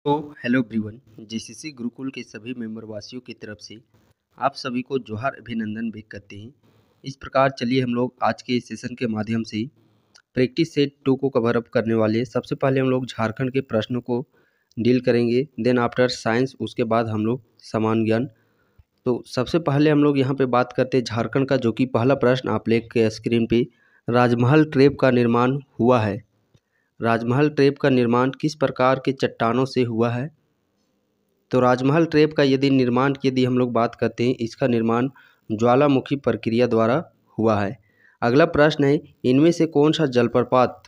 तो hello everyone, GCC Gurukul के सभी मेंबर वासियों की तरफ से आप सभी को जोहार अभिनंदन भी करते हैं। इस प्रकार चलिए हम लोग आज के इस सेशन के माध्यम से प्रैक्टिस सेट 2 को कवर अप करने वाले हैं। सबसे पहले हम लोग झारखंड के प्रश्नों को डील करेंगे, देन आफ्टर साइंस, उसके बाद हम लोग समान ज्ञान। तो सबसे पहले हम लोग यहाँ पे बात करते हैं झारखंड का, जो कि पहला प्रश्न आप लेख के स्क्रीन पे राजमहल ट्रेप का निर्माण हुआ है। राजमहल ट्रेप का निर्माण किस प्रकार के चट्टानों से हुआ है? तो राजमहल ट्रेप का यदि हम लोग बात करते हैं, इसका निर्माण ज्वालामुखी प्रक्रिया द्वारा हुआ है। अगला प्रश्न है, इनमें से कौन सा जलप्रपात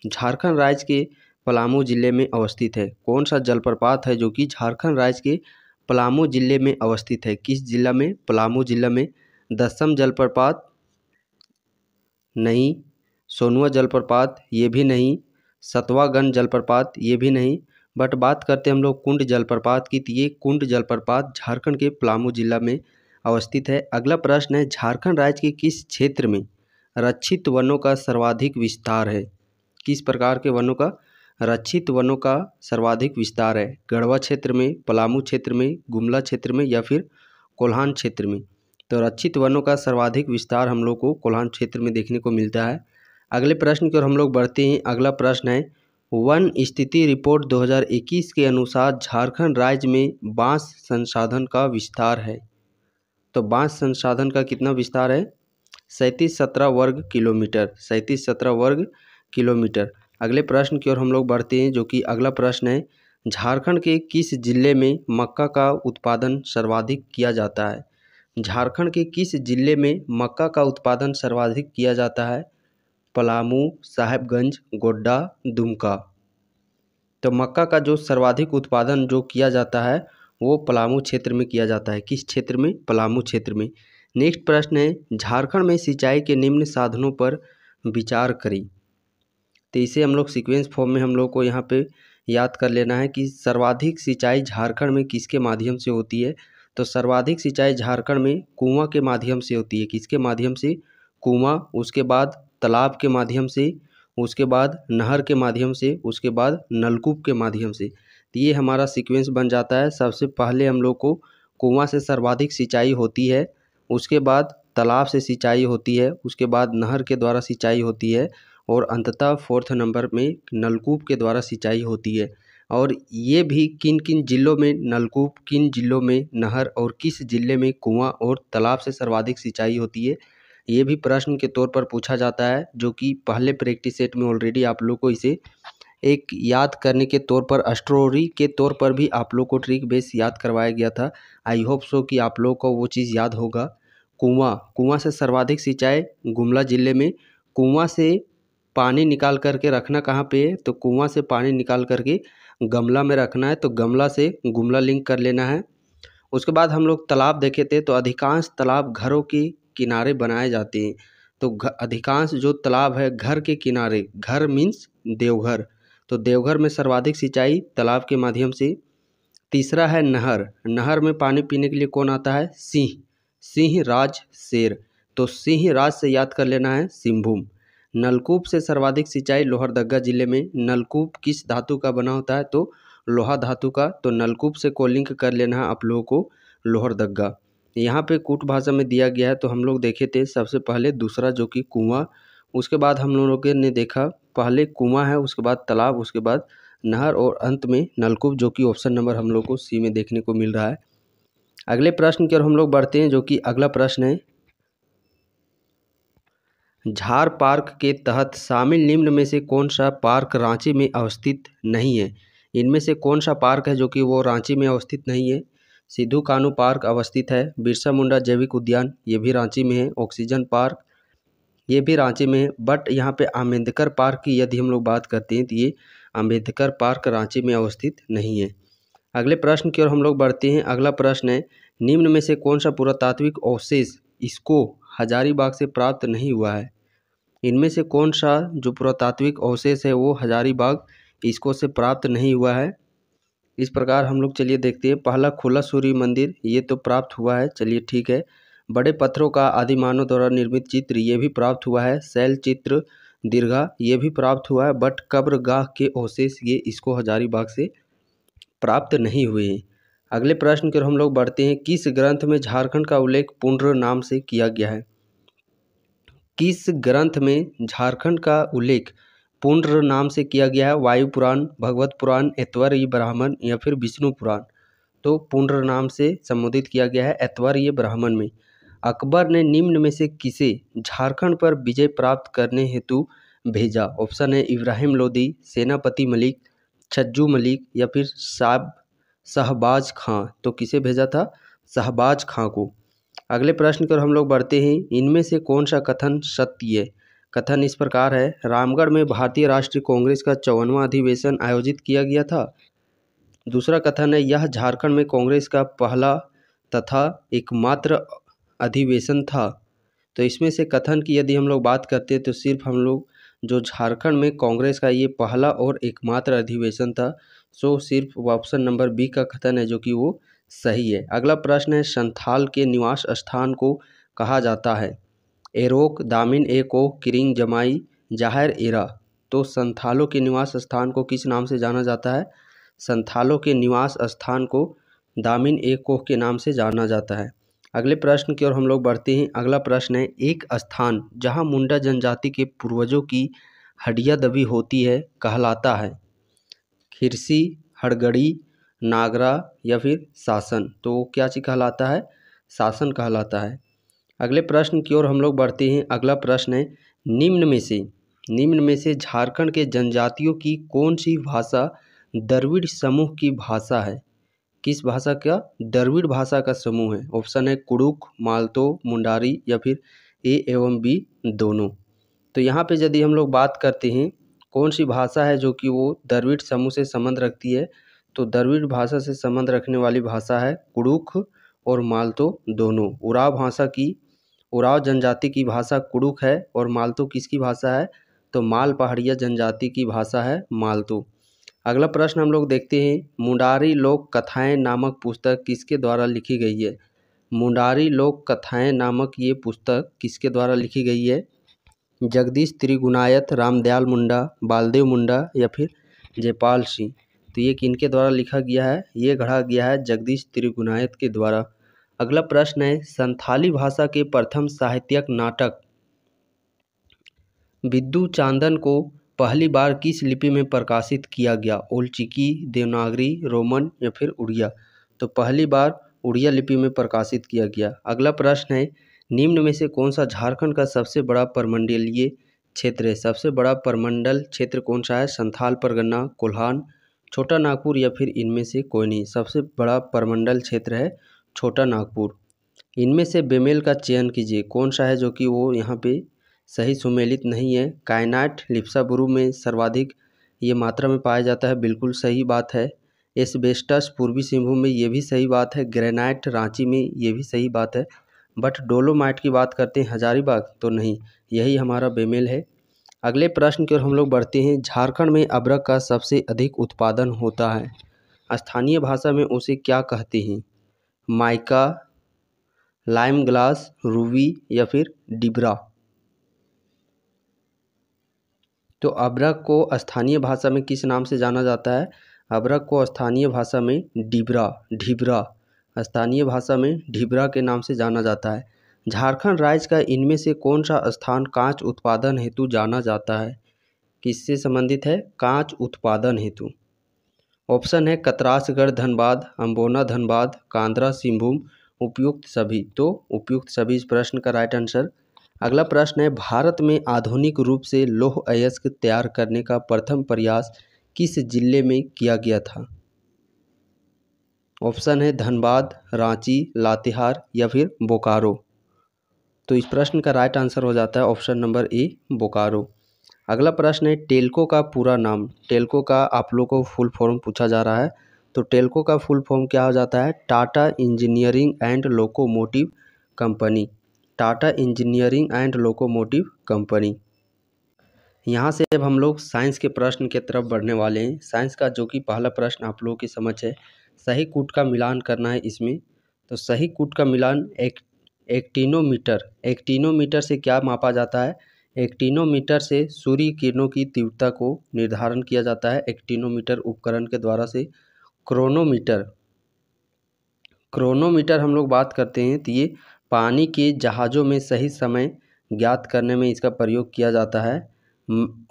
झारखंड राज्य के पलामू जिले में अवस्थित है? कौन सा जलप्रपात है जो कि झारखंड राज्य के पलामू जिले में अवस्थित है? किस जिला में? पलामू जिला में। दसम जलप्रपात नहीं, सोनुआ जलप्रपात ये भी नहीं, सतवागन जलप्रपात ये भी नहीं। बट बात करते हैं हम लोग कुंड जलप्रपात की, तो ये कुंड जलप्रपात झारखंड के पलामू जिला में अवस्थित है। अगला प्रश्न है, झारखंड राज्य के किस क्षेत्र में रक्षित वनों का सर्वाधिक विस्तार है? किस प्रकार के वनों का रक्षित वनों का सर्वाधिक विस्तार है? गढ़वा क्षेत्र में, पलामू क्षेत्र में, गुमला क्षेत्र में या फिर कोल्हान क्षेत्र में? तो रक्षित वनों का सर्वाधिक विस्तार हम लोग को कोल्हान क्षेत्र में देखने को मिलता है। अगले प्रश्न की ओर हम लोग बढ़ते हैं। अगला प्रश्न है, वन स्थिति रिपोर्ट 2021 के अनुसार झारखंड राज्य में बांस संसाधन का विस्तार है। तो बांस संसाधन का कितना विस्तार है? 3717 वर्ग किलोमीटर, 3717 वर्ग किलोमीटर। अगले प्रश्न की ओर हम लोग बढ़ते हैं, जो कि अगला प्रश्न है, झारखंड के किस जिले में मक्का का उत्पादन सर्वाधिक किया जाता है? झारखंड के किस जिले में मक्का का उत्पादन सर्वाधिक किया जाता है? पलामू, साहेबगंज, गोड्डा, दुमका। तो मक्का का जो सर्वाधिक उत्पादन जो किया जाता है वो पलामू क्षेत्र में किया जाता है। किस क्षेत्र में? पलामू क्षेत्र में। नेक्स्ट प्रश्न है, झारखंड में सिंचाई के निम्न साधनों पर विचार करें। तो इसे हम लोग सीक्वेंस फॉर्म में हम लोग को यहाँ पे याद कर लेना है कि सर्वाधिक सिंचाई झारखंड में किसके माध्यम से होती है? तो सर्वाधिक सिंचाई झारखंड में कुआं के माध्यम से होती है। किसके माध्यम से? कुआं, उसके बाद तालाब के माध्यम से, उसके बाद नहर के माध्यम से, उसके बाद नलकूप के माध्यम से। तो ये हमारा सीक्वेंस बन जाता है। सबसे पहले हम लोग को कुआं से सर्वाधिक सिंचाई होती है, उसके बाद तालाब से सिंचाई होती है, उसके बाद नहर के द्वारा सिंचाई होती है और अंततः फोर्थ नंबर में नलकूप के द्वारा सिंचाई होती है। और ये भी किन किन जिलों में नलकूप, किन जिलों में नहर और किस जिले में कुआं और तालाब से सर्वाधिक सिंचाई होती है, ये भी प्रश्न के तौर पर पूछा जाता है, जो कि पहले प्रैक्टिस सेट में ऑलरेडी आप लोग को इसे एक याद करने के तौर पर, स्टोरी के तौर पर भी आप लोग को ट्रिक बेस याद करवाया गया था। आई होप सो कि आप लोग को वो चीज़ याद होगा। कुआं से सर्वाधिक सिंचाई गुमला जिले में। कुआं से पानी निकाल करके रखना कहाँ पे है? तो कुआं से पानी निकाल करके गमला में रखना है, तो गमला से गुमला लिंक कर लेना है। उसके बाद हम लोग तालाब देखे थे, तो अधिकांश तालाब घरों के किनारे बनाए जाते हैं। तो अधिकांश जो तालाब है घर के किनारे, घर मीन्स देवघर, तो देवघर में सर्वाधिक सिंचाई तालाब के माध्यम से। तीसरा है नहर। नहर में पानी पीने के लिए कौन आता है? सिंह, सिंह, राज, शेर। तो सिंह राज से याद कर लेना है सिंहभूम। नलकूप से सर्वाधिक सिंचाई लोहरदगा जिले में। नलकूप किस धातु का बना होता है? तो लोहा धातु का। तो नलकूप से को लिंक कर लेना है आप लोगों को लोहरदगा। यहाँ पे कूट भाषा में दिया गया है, तो हम लोग देखे थे सबसे पहले दूसरा जो कि कुआं, उसके बाद हम लोगों ने देखा पहले कुआं है, उसके बाद तालाब, उसके बाद नहर और अंत में नलकूप, जो कि ऑप्शन नंबर हम लोग को सी में देखने को मिल रहा है। अगले प्रश्न की ओर हम लोग बढ़ते हैं, जो कि अगला प्रश्न है, झार पार्क के तहत शामिल निम्न में से कौन सा पार्क रांची में अवस्थित नहीं है? इनमें से कौन सा पार्क है जो कि वो रांची में अवस्थित नहीं है? सिद्धू कान्हू पार्क अवस्थित है। बिरसा मुंडा जैविक उद्यान ये भी रांची में है। ऑक्सीजन पार्क ये भी रांची में है। बट यहाँ पे अम्बेडकर पार्क की यदि हम लोग बात करते हैं, तो ये अम्बेडकर पार्क रांची में अवस्थित नहीं है। अगले प्रश्न की ओर हम लोग बढ़ते हैं। अगला प्रश्न है, निम्न में से कौन सा पुरातात्विक अवशेष इसको हजारीबाग से प्राप्त नहीं हुआ है? इनमें से कौन सा जो पुरातात्विक अवशेष है वो हजारीबाग इसको से प्राप्त नहीं हुआ है? इस प्रकार हम लोग चलिए देखते हैं। पहला खुला सूर्य मंदिर, ये तो प्राप्त हुआ है, चलिए ठीक है। बड़े पत्थरों का आदि मानव द्वारा निर्मित चित्र, ये भी प्राप्त हुआ है। शैल चित्र दीर्घा, ये भी प्राप्त हुआ है। बट कब्रगाह के अवशेष ये इसको हजारीबाग से प्राप्त नहीं हुए हैं। अगले प्रश्न की ओर हम लोग बढ़ते हैं। किस ग्रंथ में झारखंड का उल्लेख पुंड्र नाम से किया गया है? किस ग्रंथ में झारखंड का उल्लेख पुंड्र नाम से किया गया है? वायु पुराण, भगवत पुराण, ऐतरेय ब्राह्मण या फिर विष्णु पुराण? तो पुंड्र नाम से संबोधित किया गया है ऐतरेय ब्राह्मण में। अकबर ने निम्न में से किसे झारखंड पर विजय प्राप्त करने हेतु भेजा? ऑप्शन है इब्राहिम लोदी, सेनापति मलिक, छज्जू मलिक या फिर शहबाज खां। तो किसे भेजा था? शहबाज खां को। अगले प्रश्न की ओर हम लोग बढ़ते हैं। इनमें से कौन सा कथन सत्य है? कथन इस प्रकार है। रामगढ़ में भारतीय राष्ट्रीय कांग्रेस का 54वां अधिवेशन आयोजित किया गया था। दूसरा कथन है यह झारखंड में कांग्रेस का पहला तथा एकमात्र अधिवेशन था। तो इसमें से कथन की यदि हम लोग बात करते हैं तो सिर्फ हम लोग जो झारखंड में कांग्रेस का ये पहला और एकमात्र अधिवेशन था, सो सिर्फ ऑप्शन नंबर बी का कथन है जो कि वो सही है। अगला प्रश्न है संथाल के निवास स्थान को कहा जाता है? एरोक, दामिन एको, किरिंग जमाई, जाहिर एरा। तो संथालों के निवास स्थान को किस नाम से जाना जाता है? संथालों के निवास स्थान को दामिन एको के नाम से जाना जाता है। अगले प्रश्न की ओर हम लोग बढ़ते हैं। अगला प्रश्न है एक स्थान जहां मुंडा जनजाति के पूर्वजों की हड्डियां दबी होती है कहलाता है? खिरसी, हड़गड़ी, नागरा या फिर शासन। तो क्या चीज कहलाता है? शासन कहलाता है। अगले प्रश्न की ओर हम लोग बढ़ते हैं। अगला प्रश्न है निम्न में से झारखंड के जनजातियों की कौन सी भाषा द्रविड़ समूह की भाषा है? किस भाषा का? द्रविड़ भाषा का समूह है। ऑप्शन है कुड़ुक, मालतो, मुंडारी या फिर ए एवं बी दोनों। तो यहाँ पे यदि हम लोग बात करते हैं कौन सी भाषा है जो कि वो द्रविड़ समूह से संबंध रखती है, तो द्रविड़ भाषा से संबंध रखने वाली भाषा है कुड़ुक और मालतो दोनों। उराव जनजाति की भाषा कुड़ुक है और मालतो किसकी भाषा है? तो माल पहाड़िया जनजाति की भाषा है मालतो। अगला प्रश्न हम लोग देखते हैं। मुंडारी लोक कथाएं नामक पुस्तक किसके द्वारा लिखी गई है? मुंडारी लोक कथाएं नामक ये पुस्तक किसके द्वारा लिखी गई है? जगदीश त्रिगुणायत, रामदयाल मुंडा, बालदेव मुंडा या फिर जयपाल सिंह। तो ये किनके द्वारा लिखा गया है? ये गढ़ा गया है जगदीश त्रिगुणायत के द्वारा। अगला प्रश्न है संथाली भाषा के प्रथम साहित्यिक नाटक बिद्दू चांदन को पहली बार किस लिपि में प्रकाशित किया गया? ओलचिकी, देवनागरी, रोमन या फिर उड़िया। तो पहली बार उड़िया लिपि में प्रकाशित किया गया। अगला प्रश्न है निम्न में से कौन सा झारखंड का सबसे बड़ा परमंडलीय क्षेत्र है? सबसे बड़ा परमंडल क्षेत्र कौन सा है? संथाल परगना, कोल्हान, छोटा नागपुर या फिर इनमें से कोई नहीं। सबसे बड़ा परमंडल क्षेत्र है छोटा नागपुर। इनमें से बेमेल का चयन कीजिए। कौन सा है जो कि वो यहाँ पे सही सुमेलित नहीं है? कायनाट लिप्साबुरु में सर्वाधिक ये मात्रा में पाया जाता है, बिल्कुल सही बात है। एस्बेस्टस पूर्वी सिंहभूम में, ये भी सही बात है। ग्रेनाइट रांची में, ये भी सही बात है। बट डोलोमाइट की बात करते हैं हजारीबाग, तो नहीं, यही हमारा बेमेल है। अगले प्रश्न की ओर हम लोग बढ़ते हैं। झारखंड में अबरक का सबसे अधिक उत्पादन होता है, स्थानीय भाषा में उसे क्या कहते हैं? माइका, लाइम ग्लास, रूबी या फिर डिबरा। तो अबरक को स्थानीय भाषा में किस नाम से जाना जाता है? अबरक को स्थानीय भाषा में ढिबरा, स्थानीय भाषा में ढिबरा के नाम से जाना जाता है। झारखंड राज्य का इनमें से कौन सा स्थान कांच उत्पादन हेतु जाना जाता है? किससे संबंधित है? कांच उत्पादन हेतु। ऑप्शन है कतरासगढ़ धनबाद, अम्बोना धनबाद, कांद्रा सिंहभूम, उपयुक्त सभी। तो उपयुक्त सभी इस प्रश्न का राइट आंसर। अगला प्रश्न है भारत में आधुनिक रूप से लौह अयस्क तैयार करने का प्रथम प्रयास किस जिले में किया गया था? ऑप्शन है धनबाद, रांची, लातेहार या फिर बोकारो। तो इस प्रश्न का राइट आंसर हो जाता है ऑप्शन नंबर ए, बोकारो। अगला प्रश्न है टेल्को का पूरा नाम। टेल्को का आप लोग को फुल फॉर्म पूछा जा रहा है, तो टेल्को का फुल फॉर्म क्या हो जाता है? Tata engineering and locomotive company. Tata engineering and locomotive company. यहाँ से अब हम लोग साइंस के प्रश्न की तरफ बढ़ने वाले हैं। साइंस का जो कि पहला प्रश्न आप लोगों की समझ है, सही कूट का मिलान करना है इसमें। तो सही कूट का मिलान एक्टिनोमीटर से क्या मापा जाता है? एक्टिनोमीटर से सूर्य किरणों की तीव्रता को निर्धारण किया जाता है। एक्टिनोमीटर उपकरण के द्वारा से क्रोनोमीटर। क्रोनोमीटर हम लोग बात करते हैं तो ये पानी के जहाज़ों में सही समय ज्ञात करने में इसका प्रयोग किया जाता है।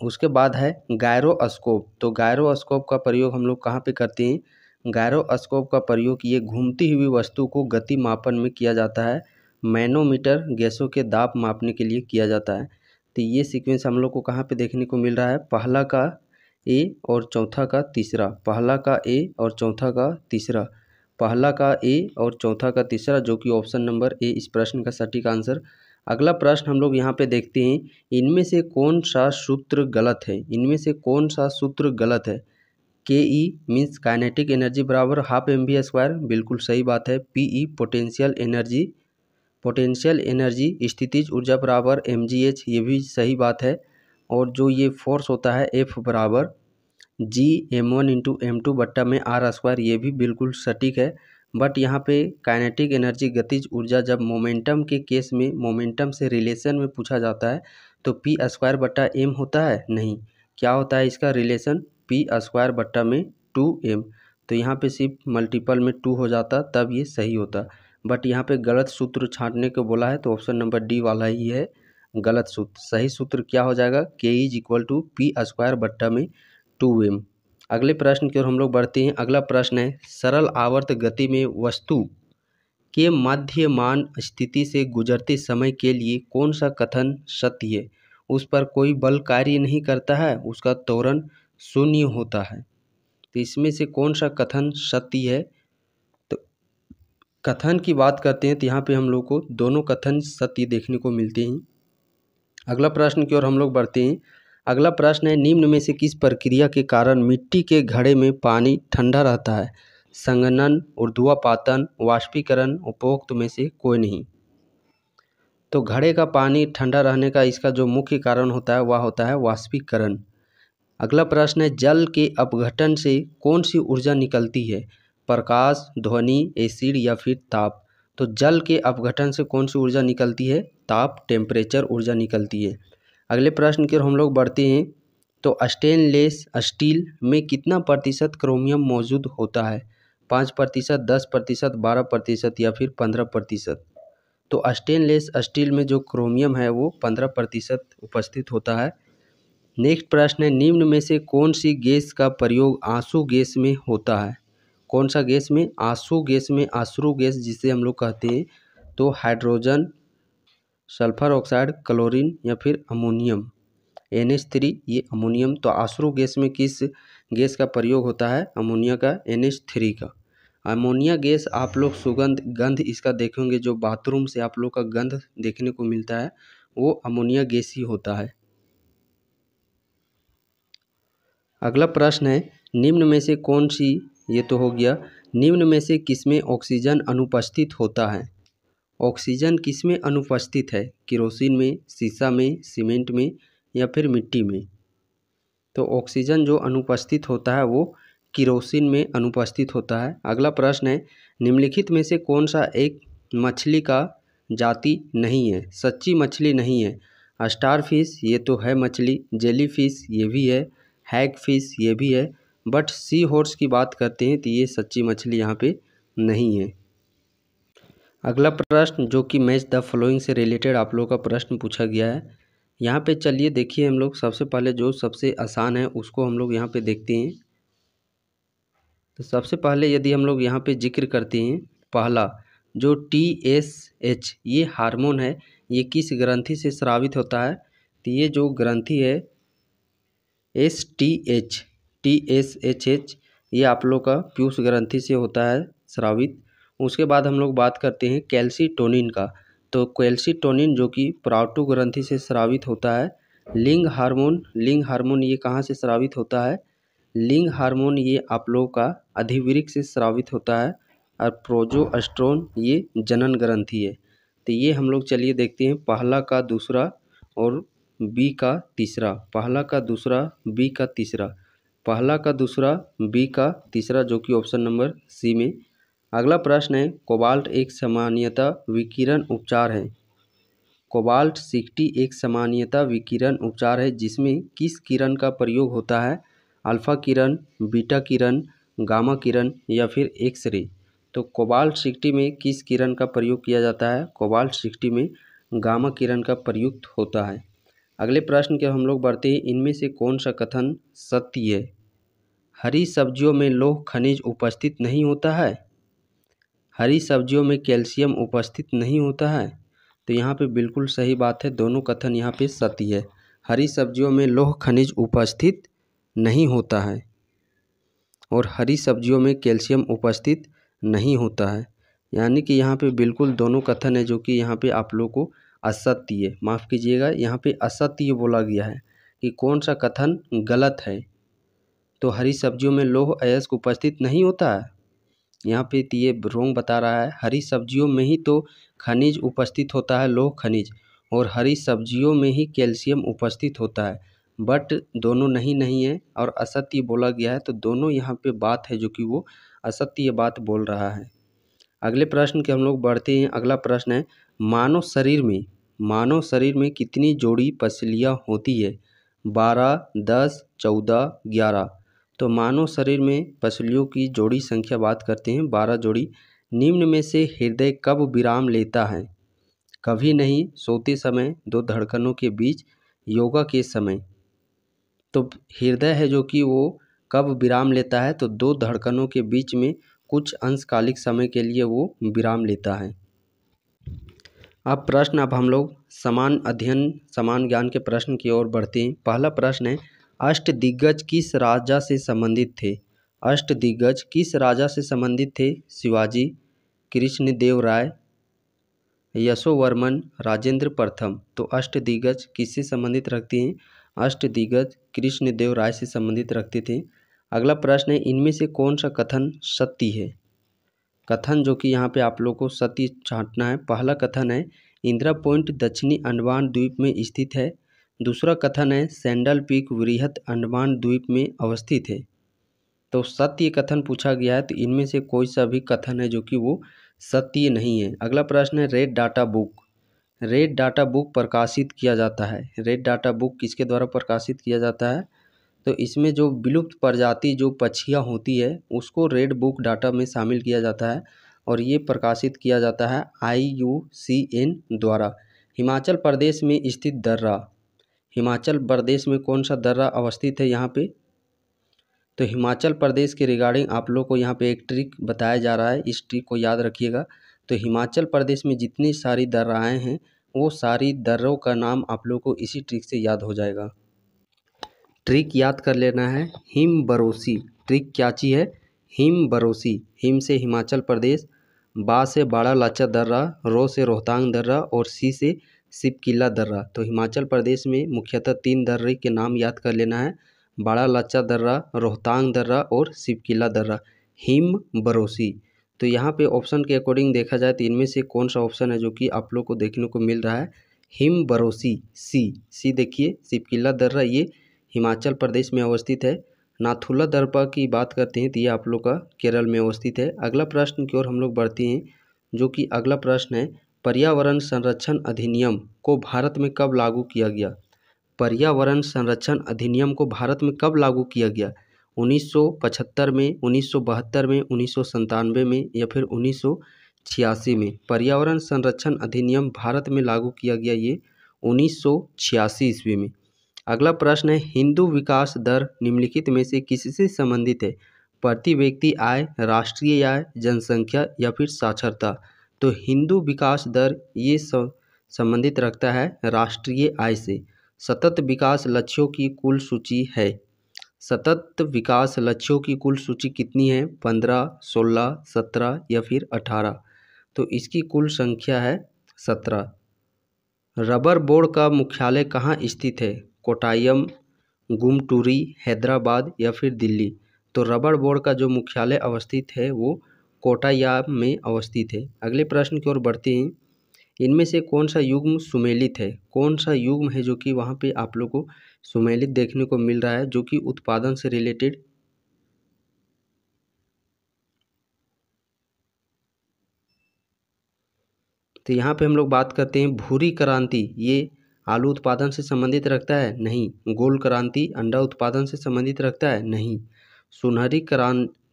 उसके बाद है गायरोस्कोप। तो गायरोस्कोप का प्रयोग हम लोग कहाँ पे करते हैं? गायरोस्कोप का प्रयोग ये घूमती हुई वस्तु को गति मापन में किया जाता है। मैनोमीटर गैसों के दाब मापने के लिए किया जाता है। तो ये सीक्वेंस हम लोग को कहाँ पे देखने को मिल रहा है? पहला का ए और चौथा का तीसरा, पहला का ए और चौथा का तीसरा, पहला का ए और चौथा का तीसरा, जो कि ऑप्शन नंबर ए इस प्रश्न का सटीक आंसर। अगला प्रश्न हम लोग यहाँ पे देखते हैं, इनमें से कौन सा सूत्र गलत है? इनमें से कौन सा सूत्र गलत है? के ई मीन्स काइनेटिक एनर्जी बराबर हाफ एम वी स्क्वायर, बिल्कुल सही बात है। पी ई पोटेंशियल एनर्जी स्थितिज ऊर्जा बराबर एम जी एच, ये भी सही बात है। और जो ये फोर्स होता है एफ बराबर जी M1 इंटू M2 बट्टा में आर स्क्वायर, ये भी बिल्कुल सटीक है। बट यहाँ पे काइनेटिक एनर्जी गतिज ऊर्जा जब मोमेंटम के केस में मोमेंटम से रिलेशन में पूछा जाता है तो पी स्क्वायर बट्टा एम होता है, नहीं, क्या होता है इसका रिलेशन? पी स्क्वायर बट्टा में 2m। तो यहाँ पे सिर्फ मल्टीपल में 2 हो जाता तब ये सही होता। बट यहाँ पे गलत सूत्र छांटने को बोला है तो ऑप्शन नंबर डी वाला ही है गलत सूत्र। सही सूत्र क्या हो जाएगा? K is equal to P square बट्टा में 2m। अगले प्रश्न की ओर हम लोग बढ़ते हैं। अगला प्रश्न है, सरल आवर्त गति में वस्तु के मध्यमान स्थिति से गुजरते समय के लिए कौन सा कथन सत्य है? उस पर कोई बल कार्य नहीं करता है, उसका त्वरण शून्य होता है। तो इसमें से कौन सा कथन सत्य है? तो कथन की बात करते हैं तो यहाँ पे हम लोग को दोनों कथन सत्य देखने को मिलते हैं। अगला प्रश्न की ओर हम लोग बढ़ते हैं। अगला प्रश्न है, निम्न में से किस प्रक्रिया के कारण मिट्टी के घड़े में पानी ठंडा रहता है? संघनन, ऊर्ध्वापातन, वाष्पीकरण, उपरोक्त में से कोई नहीं। तो घड़े का पानी ठंडा रहने का इसका जो मुख्य कारण होता है वह होता है वाष्पीकरण। अगला प्रश्न है, जल के अपघटन से कौन सी ऊर्जा निकलती है? प्रकाश, ध्वनि, एसिड या फिर ताप? तो जल के अपघटन से कौन सी ऊर्जा निकलती है? ताप, टेम्परेचर ऊर्जा निकलती है। अगले प्रश्न की ओर हम लोग बढ़ते हैं। तो स्टेनलेस स्टील में कितना प्रतिशत क्रोमियम मौजूद होता है? 5%, 10%, 12% या फिर 15%? तो स्टेनलेस स्टील में जो क्रोमियम है वो 15% उपस्थित होता है। नेक्स्ट प्रश्न है, निम्न में से कौन सी गैस का प्रयोग आंसू गैस में होता है? कौन सा गैस में? आंसू गैस में, आंसू गैस जिसे हम लोग कहते हैं। तो हाइड्रोजन, सल्फर ऑक्साइड, क्लोरीन या फिर अमोनियम, NH3, ये अमोनियम। तो आंसू गैस में किस गैस का प्रयोग होता है? अमोनिया का, NH3 का। अमोनिया गैस आप लोग सुगंध गंध इसका देखेंगे, जो बाथरूम से आप लोग का गंध देखने को मिलता है वो अमोनिया गैस ही होता है। अगला प्रश्न है, निम्न में से कौन सी, ये तो हो गया, निम्न में से किसमें ऑक्सीजन अनुपस्थित होता है? ऑक्सीजन किसमें अनुपस्थित है? केरोसिन में, सीसा में, सीमेंट में या फिर मिट्टी में? तो ऑक्सीजन जो अनुपस्थित होता है वो केरोसिन में अनुपस्थित होता है। अगला प्रश्न है, निम्नलिखित में से कौन सा एक मछली का जाति नहीं है? सच्ची मछली नहीं है। स्टार फिश, ये तो है मछली। जेली फिश, ये भी है। हैग फिश, ये भी है। बट सी हॉर्स की बात करते हैं तो ये सच्ची मछली यहाँ पे नहीं है। अगला प्रश्न जो कि मैच द फॉलोइंग से रिलेटेड आप लोगों का प्रश्न पूछा गया है। यहाँ पे चलिए देखिए, हम लोग सबसे पहले जो सबसे आसान है उसको हम लोग यहाँ पे देखते हैं। तो सबसे पहले यदि हम लोग यहाँ पे जिक्र करते हैं, पहला जो TSH ये हार्मोन है, ये किस ग्रंथि से स्रावित होता है? तो ये जो ग्रंथि है TSH ये आप लोग का पीयूष ग्रंथि से होता है स्रावित। उसके बाद हम लोग बात करते हैं कैल्सीटोनिन का। तो कैल्सीटोनिन जो कि प्राउटो ग्रंथि से स्रावित होता है। लिंग हार्मोन ये कहाँ से स्रावित होता है? लिंग हार्मोन ये आप लोगों का अधिवृक्क से स्रावित होता है। और प्रोजेस्टेरोन ये जनन ग्रंथि है। तो ये हम लोग चलिए देखते हैं, पहला का दूसरा और बी का तीसरा, पहला का दूसरा बी का तीसरा, पहला का दूसरा बी का तीसरा, जो कि ऑप्शन नंबर सी में। अगला प्रश्न है, कोबाल्ट एक सामान्यतः विकिरण उपचार है। कोबाल्ट 60 एक सामान्यतः विकिरण उपचार है जिसमें किस किरण का प्रयोग होता है? अल्फा किरण, बीटा किरण, गामा किरण या फिर एक्स रे। तो कोबाल्ट 60 में किस किरण का प्रयोग किया जाता है? कोबाल्ट 60 में गामा किरण का प्रयुक्त होता है। अगले प्रश्न के हम लोग बढ़ते हैं, इनमें से कौन सा कथन सत्य है? हरी सब्जियों में लौह खनिज उपस्थित नहीं होता है। हरी सब्जियों में कैल्शियम उपस्थित नहीं होता है। तो यहाँ पे बिल्कुल सही बात है, दोनों कथन यहाँ पे सत्य है। हरी सब्जियों में लौह खनिज उपस्थित नहीं होता है और हरी सब्जियों में कैल्शियम उपस्थित नहीं होता है। यानी कि यहाँ पे बिल्कुल दोनों कथन है जो कि यहाँ पे आप लोग को असत्य है, माफ़ कीजिएगा, यहाँ पे असत्य बोला गया है कि कौन सा कथन गलत है। तो हरी सब्जियों में लौह अयस्क उपस्थित नहीं होता है, यहाँ पे तो ये रोंग बता रहा है। हरी सब्जियों में ही तो खनिज उपस्थित होता है, लौह खनिज, और हरी सब्जियों में ही कैल्शियम उपस्थित होता है, बट दोनों नहीं है और असत्य बोला गया है। तो दोनों यहाँ पे बात है जो कि वो असत्य बात बोल रहा है। अगले प्रश्न के हम लोग बढ़ते हैं। अगला प्रश्न है, मानव शरीर में कितनी जोड़ी पसलियाँ होती है? 12, 10, 14, 11। तो मानव शरीर में पसलियों की जोड़ी संख्या बात करते हैं 12 जोड़ी। निम्न में से हृदय कब विराम लेता है? कभी नहीं, सोते समय, दो धड़कनों के बीच, योगा के समय। तो हृदय है जो कि वो कब विराम लेता है? तो दो धड़कनों के बीच में कुछ अंशकालिक समय के लिए वो विराम लेता है। अब हम लोग समान अध्ययन समान ज्ञान के प्रश्न की ओर बढ़ते हैं। पहला प्रश्न है, अष्टदिग्गज किस राजा से संबंधित थे? अष्टदिग्गज किस राजा से संबंधित थे? शिवाजी, कृष्णदेव राय, यशोवर्मन, राजेंद्र प्रथम। तो अष्टदिग्गज किससे संबंधित रखते हैं? अष्टदिग्गज कृष्णदेव राय से संबंधित रखते थे। अगला प्रश्न है, इनमें से कौन सा कथन सत्य है? कथन जो कि यहाँ पे आप लोग को सत्य छांटना है। पहला कथन है, इंदिरा पॉइंट दक्षिणी अंडमान द्वीप में स्थित है। दूसरा कथन है, सैंडल पीक वृहद अंडमान द्वीप में अवस्थित है। तो सत्य कथन पूछा गया है, तो इनमें से कोई सा भी कथन है जो कि वो सत्य नहीं है। अगला प्रश्न है, रेड डाटा बुक प्रकाशित किया जाता है। रेड डाटा बुक किसके द्वारा प्रकाशित किया जाता है? तो इसमें जो विलुप्त प्रजाति जो पक्षियाँ होती है उसको रेड बुक डाटा में शामिल किया जाता है और ये प्रकाशित किया जाता है IUCN द्वारा। हिमाचल प्रदेश में स्थित दर्रा, हिमाचल प्रदेश में कौन सा दर्रा अवस्थित है यहाँ पे? तो हिमाचल प्रदेश के रिगार्डिंग आप लोग को यहाँ पे एक ट्रिक बताया जा रहा है, इस ट्रिक को याद रखिएगा। तो हिमाचल प्रदेश में जितनी सारी दर्राएँ हैं वो सारी दर्रों का नाम आप लोग को इसी ट्रिक से याद हो जाएगा। ट्रिक याद कर लेना है, हिम बरोसी। ट्रिक क्या चीज़ है? हिम बरोसी। हिम से हिमाचल प्रदेश, बा से बाड़ा लाचा दर्रा, रो से रोहतांग दर्रा और सी से सिपकिला दर्रा। तो हिमाचल प्रदेश में मुख्यतः 3 दर्रे के नाम याद कर लेना है, बाड़ा लाचा दर्रा, रोहतांग दर्रा और सिपकिला दर्रा। हिम बरोसी। तो यहाँ पे ऑप्शन के अकॉर्डिंग देखा जाए तो इनमें से कौन सा ऑप्शन है जो कि आप लोग को देखने को मिल रहा है? हिम बरोसी, सी देखिए, सिपकिला दर्रा ये हिमाचल प्रदेश में अवस्थित है। नाथुला दर्रा की बात करते हैं तो ये आप लोग का केरल में अवस्थित है। अगला प्रश्न की ओर हम लोग बढ़ते हैं, जो कि अगला प्रश्न है, पर्यावरण संरक्षण अधिनियम को भारत में कब लागू किया गया? पर्यावरण संरक्षण अधिनियम को भारत में कब लागू किया गया? 1975 में, 1972 में, 1997 में या फिर 1986 में? पर्यावरण संरक्षण अधिनियम भारत में लागू किया गया ये 1986 ईस्वी में। अगला प्रश्न है, हिंदू विकास दर निम्नलिखित में से किससे संबंधित है? प्रति व्यक्ति आय, राष्ट्रीय आय, जनसंख्या या फिर साक्षरता? तो हिंदू विकास दर ये संबंधित रखता है राष्ट्रीय आय से। सतत विकास लक्ष्यों की कुल सूची है। सतत विकास लक्ष्यों की कुल सूची कितनी है? 15, 16, 17 या फिर 18? तो इसकी कुल संख्या है 17। रबर बोर्ड का मुख्यालय कहाँ स्थित है? कोट्टायम, गुमटूरी, हैदराबाद या फिर दिल्ली? तो रबर बोर्ड का जो मुख्यालय अवस्थित है वो कोट्टायम में अवस्थित है। अगले प्रश्न की ओर बढ़ते हैं, इनमें से कौन सा युग्म सुमेलित है? कौन सा युग्म है जो कि वहाँ पे आप लोग को सुमेलित देखने को मिल रहा है जो कि उत्पादन से रिलेटेड? तो यहाँ पे हम लोग बात करते हैं भूरी क्रांति, ये आलू उत्पादन से संबंधित रखता है? नहीं। गोल क्रांति अंडा उत्पादन से संबंधित रखता है? नहीं। सुनहरी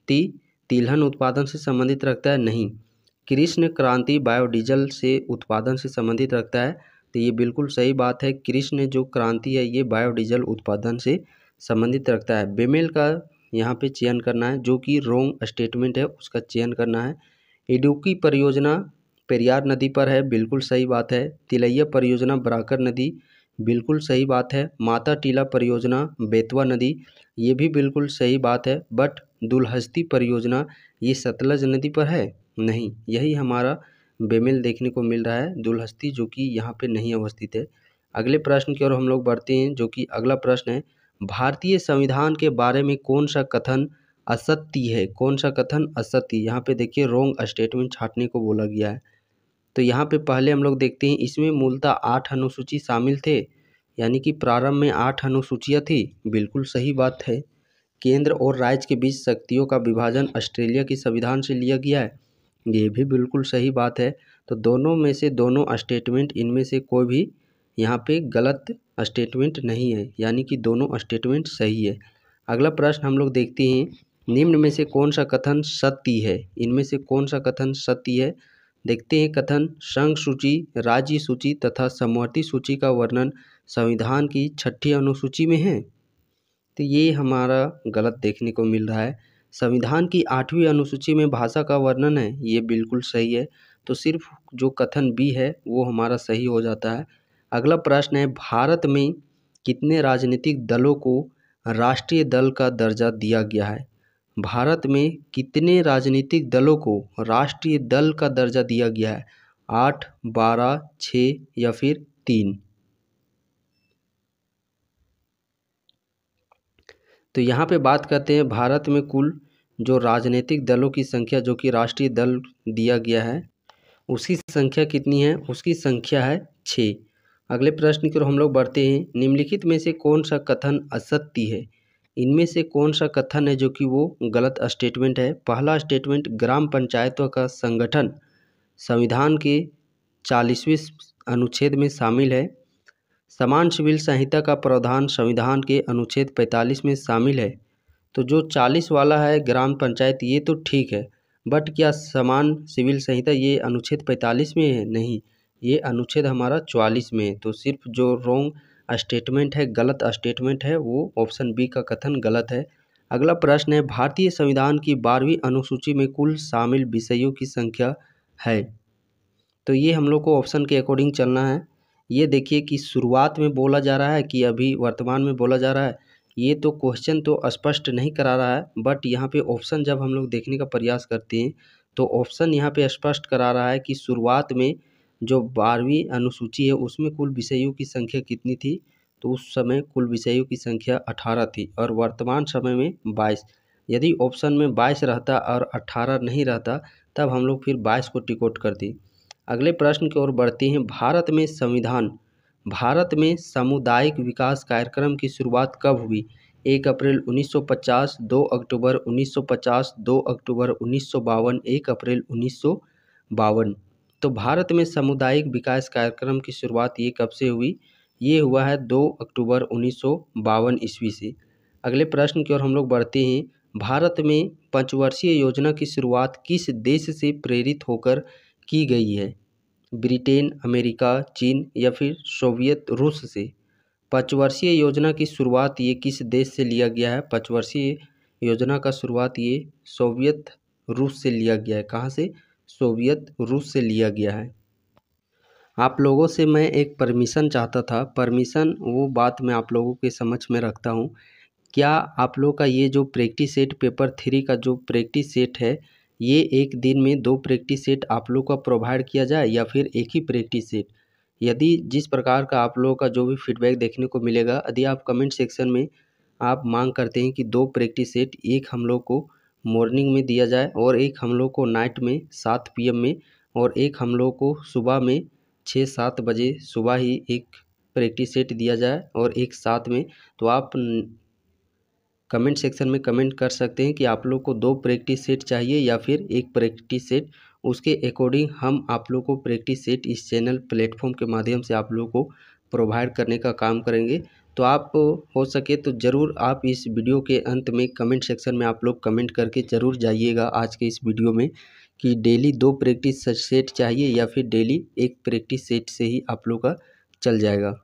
तिलहन उत्पादन से संबंधित रखता है? नहीं। कृष्ण क्रांति बायोडीजल से उत्पादन से संबंधित रखता है? तो ये बिल्कुल सही बात है। कृष्ण जो क्रांति है ये बायोडीजल उत्पादन से संबंधित रखता है। बेमेल का यहाँ पे चयन करना है, जो कि रॉन्ग स्टेटमेंट है उसका चयन करना है। इडुक्की परियोजना पेरियार नदी पर है, बिल्कुल सही बात है। तिलैया परियोजना बराकर नदी, बिल्कुल सही बात है। माता टीला परियोजना बेतवा नदी, ये भी बिल्कुल सही बात है। बट दुलहस्ती परियोजना ये सतलज नदी पर है? नहीं, यही हमारा बेमेल देखने को मिल रहा है, दुलहस्ती जो कि यहाँ पे नहीं अवस्थित है। अगले प्रश्न की ओर हम लोग बढ़ते हैं, जो कि अगला प्रश्न है, भारतीय संविधान के बारे में कौन सा कथन असत्य है? कौन सा कथन असत्य? यहाँ पे देखिए रॉन्ग स्टेटमेंट छांटने को बोला गया है। तो यहाँ पे पहले हम लोग देखते हैं, इसमें मूलतः 8 अनुसूची शामिल थे, यानी कि प्रारंभ में 8 अनुसूचियाँ थी, बिल्कुल सही बात है। केंद्र और राज्य के बीच शक्तियों का विभाजन ऑस्ट्रेलिया की संविधान से लिया गया है, ये भी बिल्कुल सही बात है। तो दोनों में से दोनों स्टेटमेंट, इनमें से कोई भी यहाँ पे गलत स्टेटमेंट नहीं है, यानी कि दोनों स्टेटमेंट सही है। अगला प्रश्न हम लोग देखते हैं, निम्न में से कौन सा कथन सत्य है? इनमें से कौन सा कथन सत्य है? देखते हैं कथन, संघ सूची, राज्य सूची तथा समवर्ती सूची का वर्णन संविधान की 6ठी अनुसूची में है? तो ये हमारा गलत देखने को मिल रहा है। संविधान की 8वीं अनुसूची में भाषा का वर्णन है, ये बिल्कुल सही है। तो सिर्फ जो कथन बी है वो हमारा सही हो जाता है। अगला प्रश्न है, भारत में कितने राजनीतिक दलों को राष्ट्रीय दल का दर्जा दिया गया है? भारत में कितने राजनीतिक दलों को राष्ट्रीय दल का दर्जा दिया गया है? 8, 12, 6 या फिर 3? तो यहाँ पे बात करते हैं, भारत में कुल जो राजनीतिक दलों की संख्या, जो कि राष्ट्रीय दल दिया गया है, उसकी संख्या कितनी है? उसकी संख्या है 6। अगले प्रश्न की ओर हम लोग बढ़ते हैं, निम्नलिखित में से कौन सा कथन असत्य है? इनमें से कौन सा कथन है जो कि वो गलत स्टेटमेंट है? पहला स्टेटमेंट, ग्राम पंचायतों का संगठन संविधान के 40वें अनुच्छेद में शामिल है। समान सिविल संहिता का प्रावधान संविधान के अनुच्छेद 45 में शामिल है। तो जो 40 वाला है ग्राम पंचायत, ये तो ठीक है, बट क्या समान सिविल संहिता ये अनुच्छेद 45 में है? नहीं, ये अनुच्छेद हमारा 44 में है। तो सिर्फ जो रॉन्ग स्टेटमेंट है, गलत स्टेटमेंट है, वो ऑप्शन बी का कथन गलत है। अगला प्रश्न है, भारतीय संविधान की 12वीं अनुसूची में कुल शामिल विषयों की संख्या है? तो ये हम लोग को ऑप्शन के अकॉर्डिंग चलना है। ये देखिए कि शुरुआत में बोला जा रहा है कि अभी वर्तमान में बोला जा रहा है, ये तो क्वेश्चन तो स्पष्ट नहीं करा रहा है, बट यहाँ पे ऑप्शन जब हम लोग देखने का प्रयास करते हैं तो ऑप्शन यहाँ पे स्पष्ट करा रहा है कि शुरुआत में जो 12वीं अनुसूची है उसमें कुल विषयों की संख्या कितनी थी? तो उस समय कुल विषयों की संख्या 18 थी और वर्तमान समय में 22। यदि ऑप्शन में 22 रहता और 18 नहीं रहता तब हम लोग फिर 22 को टिक आउट करते। अगले प्रश्न की ओर बढ़ते हैं, भारत में सामुदायिक विकास कार्यक्रम की शुरुआत कब हुई? 1 अप्रैल 1950, 2 अक्टूबर 1950, 2 अक्टूबर 1952, 1 अप्रैल 1952। तो भारत में सामुदायिक विकास कार्यक्रम की शुरुआत ये कब से हुई? ये हुआ है 2 अक्टूबर 1952 ईस्वी से। अगले प्रश्न की ओर हम लोग बढ़ते हैं, भारत में पंचवर्षीय योजना की शुरुआत किस देश से प्रेरित होकर की गई है? ब्रिटेन, अमेरिका, चीन या फिर सोवियत रूस से? पंचवर्षीय योजना की शुरुआत ये किस देश से लिया गया है? पंचवर्षीय योजना का शुरुआत ये सोवियत रूस से लिया गया है। कहाँ से? सोवियत रूस से लिया गया है। आप लोगों से मैं एक परमिशन चाहता था, परमिशन वो बात मैं आप लोगों के समक्ष में रखता हूँ। क्या आप लोग का ये जो प्रैक्टिस सेट पेपर 3 का जो प्रैक्टिस सेट है, ये एक दिन में 2 प्रैक्टिस सेट आप लोग का प्रोवाइड किया जाए या फिर एक ही प्रैक्टिस सेट? यदि जिस प्रकार का आप लोगों का जो भी फीडबैक देखने को मिलेगा, यदि आप कमेंट सेक्शन में आप मांग करते हैं कि 2 प्रैक्टिस सेट, एक हम लोग को मॉर्निंग में दिया जाए और एक हम लोग को नाइट में 7 PM में और एक हम लोग को सुबह में 6-7 बजे सुबह ही एक प्रैक्टिस सेट दिया जाए और एक साथ में, तो आप कमेंट सेक्शन में कमेंट कर सकते हैं कि आप लोग को 2 प्रैक्टिस सेट चाहिए या फिर एक प्रैक्टिस सेट। उसके अकॉर्डिंग हम आप लोग को प्रैक्टिस सेट इस चैनल प्लेटफॉर्म के माध्यम से आप लोग को प्रोवाइड करने का काम करेंगे। तो आप हो सके तो ज़रूर आप इस वीडियो के अंत में कमेंट सेक्शन में आप लोग कमेंट करके ज़रूर जाइएगा आज के इस वीडियो में कि डेली 2 प्रैक्टिस सेट चाहिए या फिर डेली 1 प्रैक्टिस सेट से ही आप लोग का चल जाएगा।